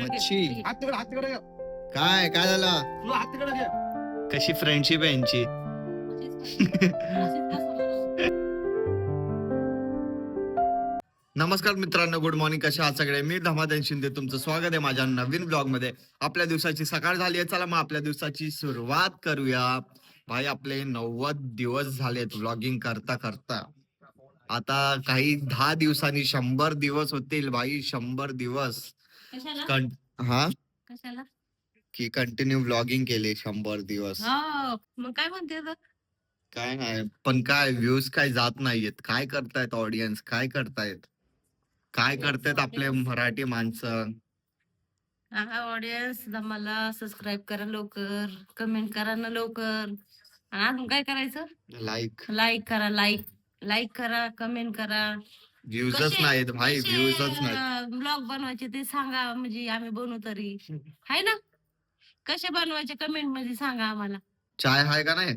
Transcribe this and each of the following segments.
मच्छी हात तिकडे घे. काय काय झालं? तू हात तिकडे घे. कशी फ्रेंडशिप आहे यांची? नमस्कार मित्रांनो, गुड मॉर्निंग. कशा आहात सगळे? मी धमाधन शिंदे, तुमचं स्वागत आहे माझ्या नवीन ब्लॉग मध्ये. आपल्या दिवसाची सकाळ झाली आहे, चला मग आपल्या दिवसाची सुरुवात करूया. भाई आपले 90 दिवस झालेत व्लॉगिंग करता करता. आता काही 10 दिवसांनी 100 दिवस होतील भाई. 100 दिवस हा कशाला की कंटिन्यू व्लॉगिंग केली 100 दिवस. मग काय म्हणते काय नाही, पण काय व्ह्यूज काय जात नाहीयेत. काय करतायत ऑडियन्स? काय करतायत? काय करतायत आपले मराठी माणसं? ऑडियन्स मला सबस्क्राईब करा लवकर, कमेंट करा ना लवकर. आणि अजून काय करायचं? लाईक करा, लाईक करा, कमेंट करा. व्ह्यूजच नाहीत भाई, व्ह्यूजच नाहीत. ब्लॉग बनवायचे ते सांगा, म्हणजे आम्ही बनवू तरी. हाय ना? कसे बनवायचे कमेंट मध्ये सांगा आम्हाला. चाय हाय का नाही?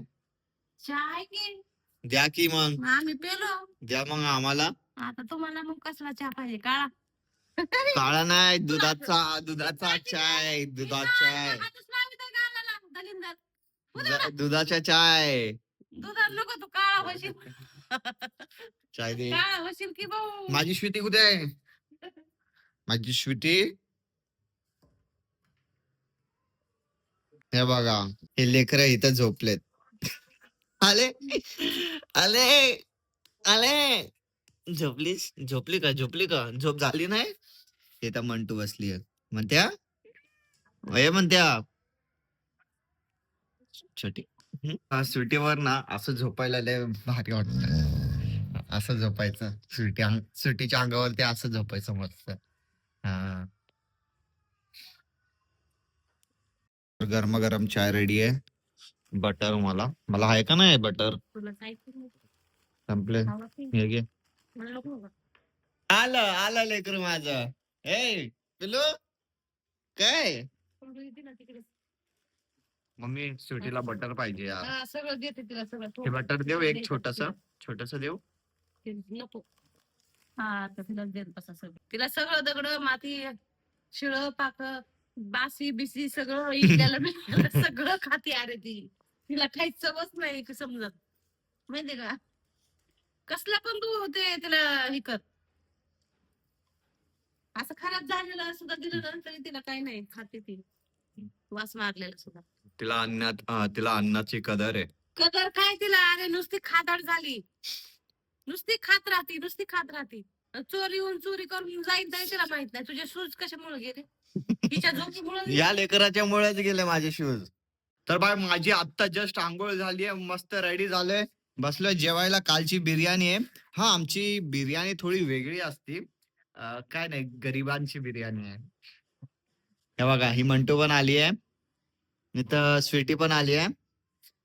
चाय की द्या की मग. आम्ही पेलो. द्या मग आम्हाला. आता तुम्हाला मग कसला चहा पाहिजे? काळा? काळा नाही, दुधाचा चाय. दुधाच्या चाय. दुधात नको, तू काळा होशील. चाय दे. काळा होशील की भाऊ. माझी स्वीटी कुठे आहे? माझी स्वीटी. हे बघा, हे लेकर इथं झोपलेत. आले आले आले. झोपली का? झोप झाली नाही? हे तर मंटू बसली म्हणत्या. छोटी सुटीवर ना असं झोपायला लय भारी वाटत. असं झोपायचं सुटीच्या अंगावरती असं झोपायचं मस्त. हा, गरम चाय रेडी आहे. बटर मला आहे का नाही बटर? संपले. हे घे. आलं लेकर माझं. ए पिलू काय? मम्मी सुटीला बटर पाहिजे यार. सगळं देते तिला, सगळं. हे बटर देऊ, एक छोटस देऊ. नको. हा, आता तिला देत बसा सगळं. तिला सगळं दगड, माती, शिळ, पाक, बासी बिसी सगळं इडल्याला सगळं खाते. अरे तिला काहीच चवच नाही समजत, माहितीये का? कसला पण तू होते तिला हे कर. असं खराब झालेलं सुद्धा दिलं ना तरी तिला काही नाही, खाते ती. वास मारलेला सुद्धा. तिला अन्नाची कदर आहे. कदर काय तिला? अरे नुसती खादाड झाली. नुसती खात राहते. चोरी करून जाईल नाही, तिला माहित नाही. तुझे शूज कशामुळे गेले? तिच्या झोपीमुळे. या लेकराच्या मुळेच गेले माझे शूज. तर बाय, माझी आत्ता जस्ट आंघोळ झालीये, मस्त रेडी झालोय, बसलोय जेवायला. कालची बिर्याणी आहे. हा, आमची बिर्याणी थोडी वेगळी असते. काय नाही, गरिबांची बिर्याणी आहे. हे बघा, ही मंटू पण आली आहे, इथं स्वीटी पण आली आहे.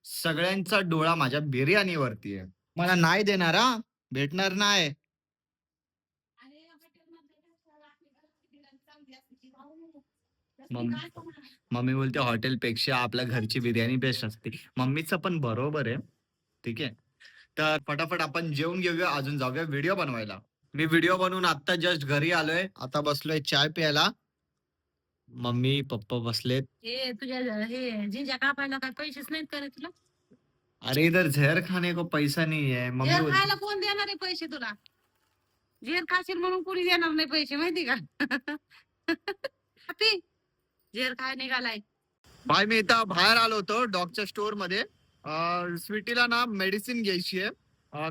सगळ्यांचा डोळा माझ्या बिर्याणीवरती आहे. मला नाही देणार, हा भेटणार नाही. मम्मी बोलते हॉटेलपेक्षा आपल्या घरची बिर्याणी बेस्ट असते. मम्मीचं पण बरोबर आहे. ठीक आहे, तर फटाफट आपण जेवून घेऊया, अजून जाऊया व्हिडिओ बनवायला. मी व्हिडिओ बनवून आता जस्ट घरी आलोय, आता बसलोय चाय प्यायला. मम्मी पप्पा बसलेत. हे तुझ्या हे जिंजा कापायला काय पैसेच नाहीत का रे तुला? अरे इधर झहर खाने को पैसा नाही है. झेर खायला कोण देणार आहे पैसे तुला? झेर खाशील म्हणून कोणी देणार नाही पैसे, माहिती का? झेर खाय निघालाय. भाई, मी इथं बाहेर आलो होतो डॉगच्या स्टोर मध्ये. स्वीटीला ना मेडिसिन घ्यायची आहे,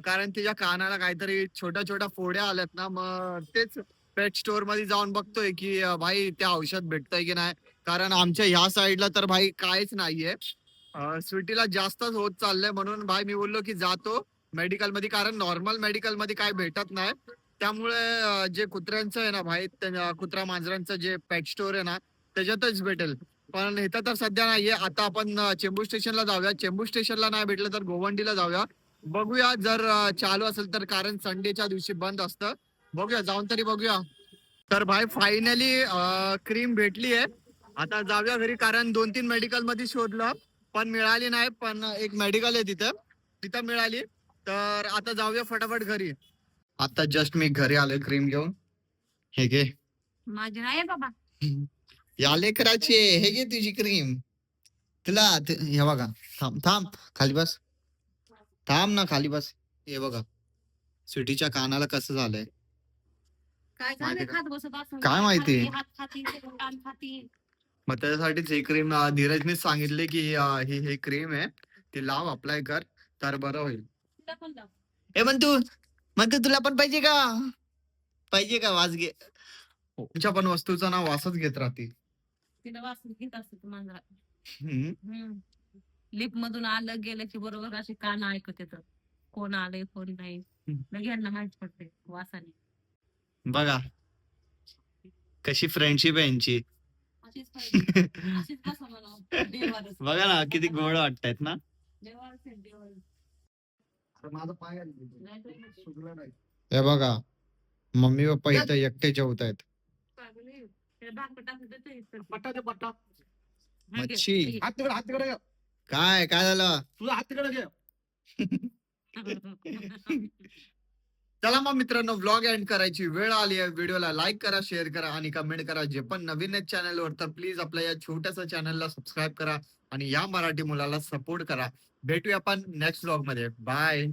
कारण तिच्या कानाला काहीतरी छोट्या फोड्या आल्यात ना. मग तेच पेट स्टोर मध्ये जाऊन बघतोय की भाई ते औषध भेटतंय की नाही, कारण आमच्या ह्या साईडला तर भाई काहीच नाहीये. स्वीटीला जास्तच होत चाललंय, म्हणून भाई मी बोललो की जातो मेडिकल मध्ये, कारण नॉर्मल मेडिकल मध्ये काय भेटत नाही. त्यामुळे जे कुत्र्यांचं आहे ना भाई, कुत्रा मांजरांचं जे पेट स्टोर आहे ना त्याच्यातच भेटेल. पण इथं तर सध्या नाहीये. आता आपण चेंबूर स्टेशनला जाऊया. चेंबूर स्टेशनला नाही भेटलं तर गोवंडीला जाऊया, बघूया जर चालू असेल तर, कारण संडेच्या दिवशी बंद असतं. बघूया, जाऊन तरी बघूया. तर भाई फायनली क्रीम भेटली आहे. आता जाऊया घरी, कारण 2-3 मेडिकल मध्ये शोधलं पण मिळाली नाही. पण एक मेडिकल आहे तिथं मिळाली. तर आता जाऊया फटाफट घरी. आता जस्ट मी घरी आलोय क्रीम घेऊन. हे घे. माझी नाही बाबा. या लेकराची आहे. हे घे तुझी क्रीम. हे बघा. थांब थांब खाली बस. थांब ना खाली बस. हे बघा स्वीटीच्या कानाला कसं झालंय. काय माहिती झालं का? खात बसत असं काय माहिती? हात खाती कान खाती. मग त्याच्यासाठीच ही क्रीम धीरजने सांगितले की ही क्रीम आहे ती लाव अप्लाय कर तर बरं होईल. तुला पण लाव. ए म्हणतो तुला पण पाहिजे का? पाहिजे का? वास घे. तुमच्या पण वस्तूचं नाव वासच घेत राहते. तिला वास घेत असते तू मांजरा. हम्म. लिप मधून आलं गेलं की बरोबर असे कान ऐकत येतं कोण आलंय कोण नाही. लगे यांना माहित पडते वासाने. बघा कशी फ्रेंडशिप आहे यांची. अशीच पाहिजे. अशीच बसा म्हणावं. देवारच. बघा ना किती गोड वाटतायत ना. देवारच आहे, देवारच. माझा पाय नाहीतर सुजला नाही. हे बघा मम्मी पप्पा इथं एकटे जेवतायत. पागल. त्याला भाकर टाकून देतो इथं. पट्टा दे पट्टा. हे घे. मच्छी. हात तिकडे घे. काय झालं? तुझा हात तिकडे घे. चला मग मित्रांनो व्लॉग एंड करायची वेळ आली आहे. व्हिडिओला लाईक करा, शेअर करा आणि कमेंट करा. जे पण नवीन आहेत चॅनलवर तर प्लीज आपल्या या छोट्याशा चॅनलला सबस्क्राईब करा आणि या मराठी मुलाला सपोर्ट करा. भेटूया आपण नेक्स्ट व्लॉग मध्ये. बाय.